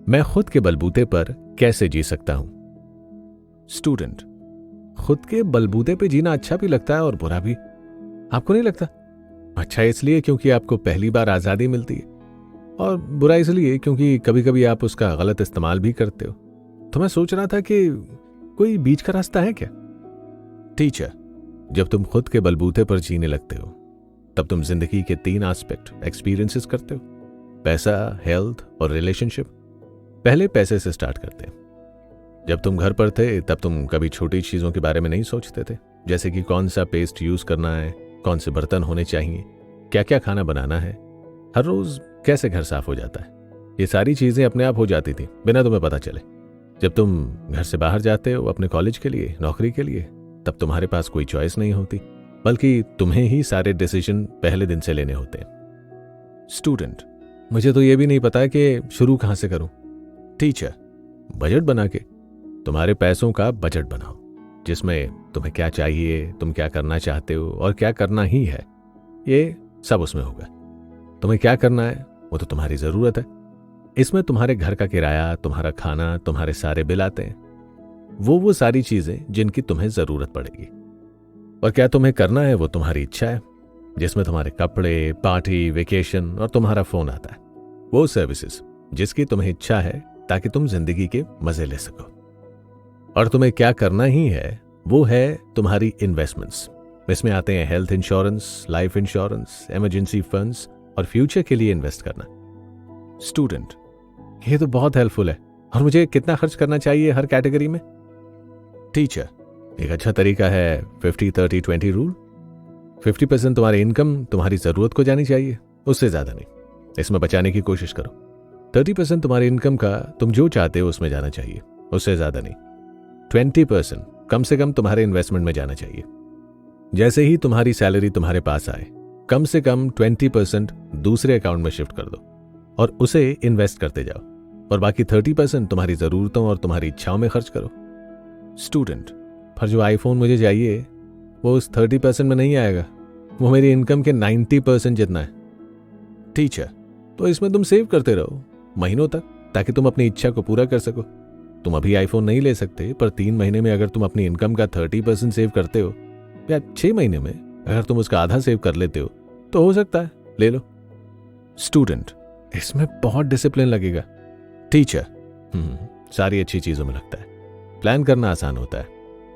मैं खुद के बलबूते पर कैसे जी सकता हूं? स्टूडेंट, खुद के बलबूते पे जीना अच्छा भी लगता है और बुरा भी, आपको नहीं लगता? अच्छा इसलिए क्योंकि आपको पहली बार आजादी मिलती है, और बुरा इसलिए क्योंकि कभी कभी आप उसका गलत इस्तेमाल भी करते हो। तो मैं सोच रहा था कि कोई बीच का रास्ता है क्या? टीचर, जब तुम खुद के बलबूते पर जीने लगते हो तब तुम जिंदगी के 3 एस्पेक्ट एक्सपीरियंसेस करते हो: पैसा, हेल्थ और रिलेशनशिप। पहले पैसे से स्टार्ट करते हैं। जब तुम घर पर थे तब तुम कभी छोटी चीजों के बारे में नहीं सोचते थे, जैसे कि कौन सा पेस्ट यूज करना है, कौन से बर्तन होने चाहिए, क्या क्या खाना बनाना है, हर रोज कैसे घर साफ हो जाता है। ये सारी चीजें अपने आप हो जाती थी बिना तुम्हें पता चले। जब तुम घर से बाहर जाते हो अपने कॉलेज के लिए, नौकरी के लिए, तब तुम्हारे पास कोई चॉइस नहीं होती, बल्कि तुम्हें ही सारे डिसीजन पहले दिन से लेने होते हैं। स्टूडेंट, मुझे तो ये भी नहीं पता कि शुरू कहां से करूं। टीचर, बजट बना के। तुम्हारे पैसों का बजट बनाओ, जिसमें तुम्हें क्या चाहिए, तुम क्या करना चाहते हो और क्या करना ही है, ये सब उसमें होगा। तुम्हें क्या करना है वो तो तुम्हारी जरूरत है। इसमें तुम्हारे घर का किराया, तुम्हारा खाना, तुम्हारे सारे बिल आते हैं। वो सारी चीजें जिनकी तुम्हें जरूरत पड़ेगी। और क्या तुम्हें करना है वो तुम्हारी इच्छा है, जिसमें तुम्हारे कपड़े, पार्टी, वेकेशन और तुम्हारा फोन आता है। वो सर्विसेज जिसकी तुम्हें इच्छा है ताकि तुम जिंदगी के मजे ले सको। और तुम्हें क्या करना ही है वो है तुम्हारी इन्वेस्टमेंट्स। इसमें आते हैं health insurance, life insurance, emergency funds और फ्यूचर के लिए इन्वेस्ट करना। स्टूडेंट, ये तो बहुत हेल्पफुल है। और मुझे कितना खर्च करना चाहिए हर कैटेगरी में? टीचर, एक अच्छा तरीका है 50-30-20 रूल। 50% तुम्हारी इनकम तुम्हारी जरूरत को जानी चाहिए, उससे ज्यादा नहीं। इसमें बचाने की कोशिश करो। 30% तुम्हारी इनकम का तुम जो चाहते हो उसमें जाना चाहिए, उससे ज्यादा नहीं। 20% कम से कम तुम्हारे इन्वेस्टमेंट में जाना चाहिए। जैसे ही तुम्हारी सैलरी तुम्हारे पास आए, कम से कम 20% दूसरे अकाउंट में शिफ्ट कर दो और उसे इन्वेस्ट करते जाओ, और बाकी 30% तुम्हारी जरूरतों और तुम्हारी इच्छाओं में खर्च करो। स्टूडेंट, पर जो आईफोन मुझे चाहिए वो उस 30% में नहीं आएगा, वो मेरी इनकम के 90% जितना है। टीचर, तो इसमें तुम सेव करते रहो महीनों तक, ताकि तुम अपनी इच्छा को पूरा कर सको। तुम अभी आईफोन नहीं ले सकते, पर 3 महीने में अगर तुम अपनी इनकम का 30% सेव करते हो, या 6 महीने में अगर तुम उसका आधा सेव कर लेते हो, तो हो सकता है ले लो। स्टूडेंट, इसमें बहुत डिसिप्लिन लगेगा। टीचर, सारी अच्छी चीजों में लगता है। प्लान करना आसान होता है,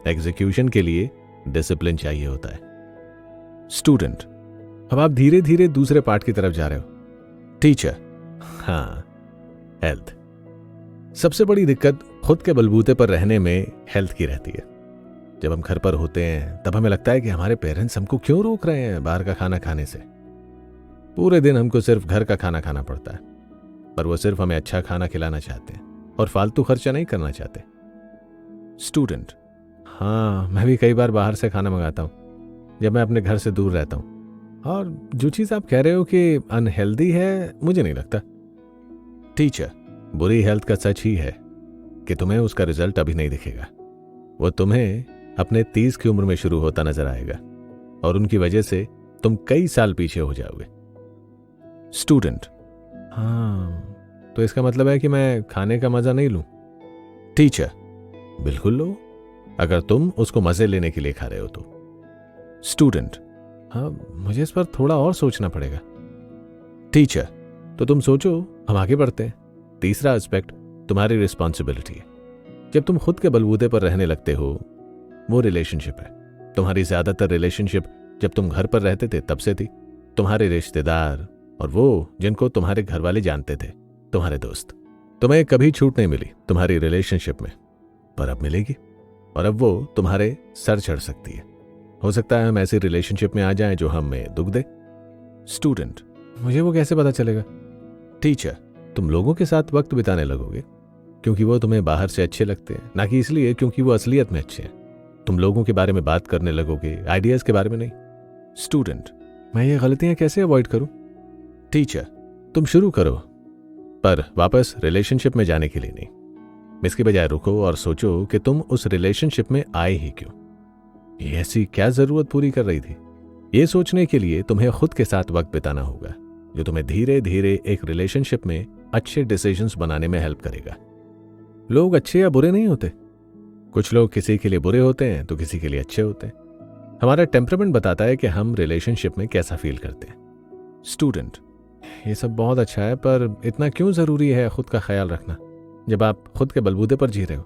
एग्जीक्यूशन के लिए डिसिप्लिन चाहिए होता है। स्टूडेंट, अब आप धीरे धीरे दूसरे पार्ट की तरफ जा रहे हो। टीचर, हाँ, हेल्थ। सबसे बड़ी दिक्कत खुद के बलबूते पर रहने में हेल्थ की रहती है। जब हम घर पर होते हैं तब हमें लगता है कि हमारे पेरेंट्स हमको क्यों रोक रहे हैं बाहर का खाना खाने से। पूरे दिन हमको सिर्फ घर का खाना खाना पड़ता है, पर वो सिर्फ हमें अच्छा खाना खिलाना चाहते हैं और फालतू खर्चा नहीं करना चाहते। स्टूडेंट, हाँ, मैं भी कई बार बाहर से खाना मंगाता हूँ जब मैं अपने घर से दूर रहता हूँ, और जो चीज़ आप कह रहे हो कि अनहेल्दी है, मुझे नहीं लगता। टीचर, बुरी हेल्थ का सच ही है कि तुम्हें उसका रिजल्ट अभी नहीं दिखेगा। वो तुम्हें अपने 30 की उम्र में शुरू होता नजर आएगा, और उनकी वजह से तुम कई साल पीछे हो जाओगे। स्टूडेंट, हाँ, तो इसका मतलब है कि मैं खाने का मजा नहीं लूं? टीचर, बिल्कुल लो, अगर तुम उसको मजे लेने के लिए खा रहे हो तो। स्टूडेंट, हाँ, मुझे इस पर थोड़ा और सोचना पड़ेगा। टीचर, तो तुम सोचो, हम आगे बढ़ते हैं। तीसरा एस्पेक्ट तुम्हारी रिस्पॉन्सिबिलिटी है। जब तुम खुद के बलबूते पर रहने लगते हो, वो रिलेशनशिप है। तुम्हारी ज्यादातर रिलेशनशिप जब तुम घर पर रहते थे तब से थी। तुम्हारे रिश्तेदार और वो जिनको तुम्हारे घर वाले जानते थे, तुम्हारे दोस्त। तुम्हें कभी छूट नहीं मिली तुम्हारी रिलेशनशिप में, पर अब मिलेगी, और अब वो तुम्हारे सर चढ़ सकती है। हो सकता है हम ऐसी रिलेशनशिप में आ जाएं जो हमें दुख दे। स्टूडेंट, मुझे वो कैसे पता चलेगा? टीचर, तुम लोगों के साथ वक्त बिताने लगोगे क्योंकि वो तुम्हें बाहर से अच्छे लगते हैं, ना कि इसलिए क्योंकि वो असलियत में अच्छे हैं। तुम लोगों के बारे में बात करने लगोगे, आइडियाज के बारे में नहीं। स्टूडेंट, मैं ये गलतियां कैसे अवॉइड करूं? टीचर, तुम शुरू करो, पर वापस रिलेशनशिप में जाने के लिए नहीं। इसके बजाय रुको और सोचो कि तुम उस रिलेशनशिप में आए ही क्यों। ये ऐसी क्या जरूरत पूरी कर रही थी? ये सोचने के लिए तुम्हें खुद के साथ वक्त बिताना होगा, जो तुम्हें धीरे धीरे एक रिलेशनशिप में अच्छे डिसीजंस बनाने में हेल्प करेगा। लोग अच्छे या बुरे नहीं होते। कुछ लोग किसी के लिए बुरे होते हैं तो किसी के लिए अच्छे होते हैं। हमारा टेम्परामेंट बताता है कि हम रिलेशनशिप में कैसा फील करते हैं। स्टूडेंट, ये सब बहुत अच्छा है, पर इतना क्यों ज़रूरी है खुद का ख्याल रखना जब आप खुद के बलबूते पर जी रहे हो?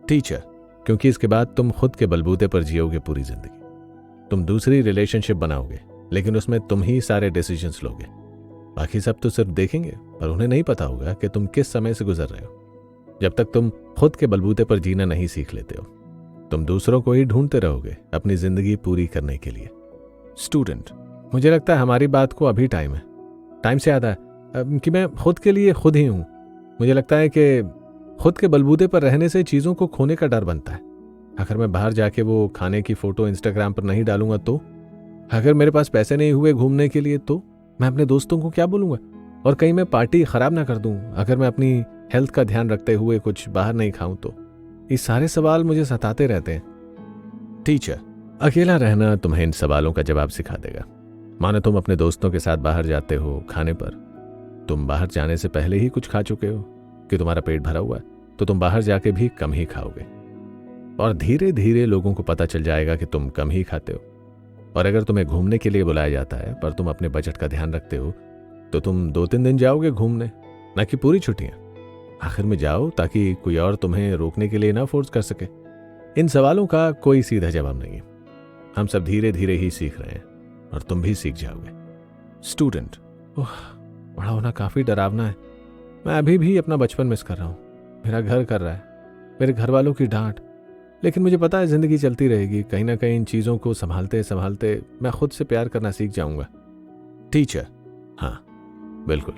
टीचर, क्योंकि इसके बाद तुम खुद के बलबूते पर जियोगे पूरी जिंदगी। तुम दूसरी रिलेशनशिप बनाओगे, लेकिन उसमें तुम ही सारे डिसीजंस लोगे। बाकी सब तो सिर्फ देखेंगे, पर उन्हें नहीं पता होगा कि तुम किस समय से गुजर रहे हो। जब तक तुम खुद के बलबूते पर जीना नहीं सीख लेते हो, तुम दूसरों को ही ढूंढते रहोगे अपनी जिंदगी पूरी करने के लिए। स्टूडेंट, मुझे लगता है हमारी बात को अभी टाइम है। टाइम से याद आया कि मैं खुद के लिए खुद ही हूँ। मुझे लगता है कि खुद के बलबूते पर रहने से चीज़ों को खोने का डर बनता है। अगर मैं बाहर जाके वो खाने की फ़ोटो इंस्टाग्राम पर नहीं डालूंगा तो? अगर मेरे पास पैसे नहीं हुए घूमने के लिए तो? मैं अपने दोस्तों को क्या बोलूँगा? और कहीं मैं पार्टी ख़राब ना कर दूँ अगर मैं अपनी हेल्थ का ध्यान रखते हुए कुछ बाहर नहीं खाऊं तो? ये सारे सवाल मुझे सताते रहते हैं। टीचर, अकेला रहना तुम्हें इन सवालों का जवाब सिखा देगा। मानो तुम अपने दोस्तों के साथ बाहर जाते हो खाने पर, तुम बाहर जाने से पहले ही कुछ खा चुके हो कि तुम्हारा पेट भरा हुआ है, तो तुम बाहर जाके भी कम ही खाओगे और धीरे धीरे लोगों को पता चल जाएगा कि तुम कम ही खाते हो। और अगर तुम्हें घूमने के लिए बुलाया जाता है पर तुम अपने बजट का ध्यान रखते हो, तो तुम 2-3 दिन जाओगे घूमने, ना कि पूरी छुट्टियां। आखिर में जाओ ताकि कोई और तुम्हें रोकने के लिए ना फोर्स कर सके। इन सवालों का कोई सीधा जवाब नहीं है। हम सब धीरे धीरे ही सीख रहे हैं और तुम भी सीख जाओगे। स्टूडेंट, ओह, बड़ा होना काफ़ी डरावना है। मैं अभी भी अपना बचपन मिस कर रहा हूँ। मेरा घर कर रहा है, मेरे घर वालों की डांट, लेकिन मुझे पता है ज़िंदगी चलती रहेगी। कहीं ना कहीं इन चीज़ों को संभालते संभालते मैं खुद से प्यार करना सीख जाऊँगा। टीचर, हाँ बिल्कुल।